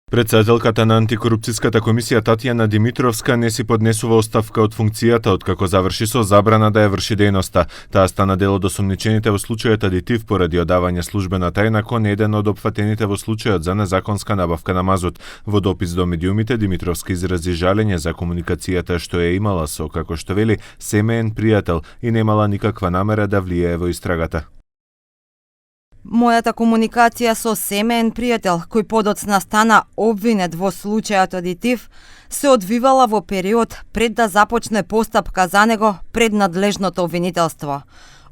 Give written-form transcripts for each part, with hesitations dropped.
Председателката на антикорупцијската комисија Татјана Димитровска не си поднесува оставка од функцијата откако заврши со забрана да ја врши дејноста. Таа стана дел од осомничените во случајот адитив поради одавање службена тајна кон еден од опфатените во случајот за незаконска набавка на мазут. Во допис до медиумите Димитровска изрази жалење за комуникацијата што ја имала со, како што вели, семеен пријател и немала никаква намера да влијае во истрагата. Мојата комуникација со семеен пријател, кој подоцна стана обвинет во случајот адитив, се одвивала во период пред да започне постапка за него пред надлежното обвинителство.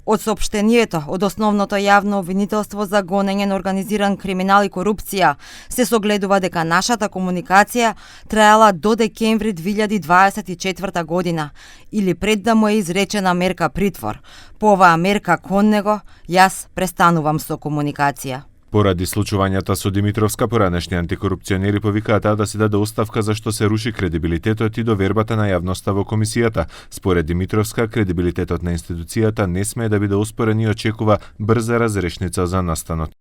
Од соопштението од основното јавно обвинителство за гонење на организиран криминал и корупција се согледува дека нашата комуникација траела до декември 2024 година или пред да му е изречена мерка притвор. По оваа мерка кон него, јас престанувам со комуникација. Поради случувањата со Димитровска, поранешни антикорупционери повикаа таа да се даде оставка за што се руши кредибилитетот и довербата на јавноста во комисијата. Според Димитровска, кредибилитетот на институцијата не смее да биде оспорен и очекува брза разрешница за настанот.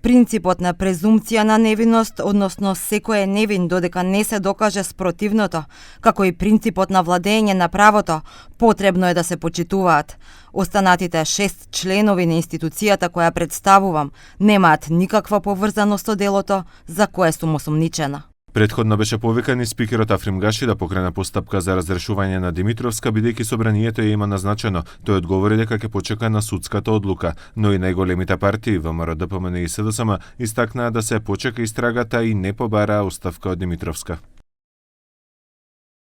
Принципот на презумпција на невиност, односно секој е невин додека не се докаже спротивното, како и принципот на владење на правото, потребно е да се почитуваат. Останатите 6 членови на институцијата која представувам немаат никаква поврзаност со делото за кое сум осомничена. Претходно беше повикан и спикерот Африм Гаши да покрена постапка за разрешување на Димитровска, бидејќи собранието ја има назначено. Тој одговори дека ќе почека на судската одлука, но и најголемите партии ВМРО, ДПМН и СДСМ истакнаа да се почека истрагата и не побараа оставка од Димитровска.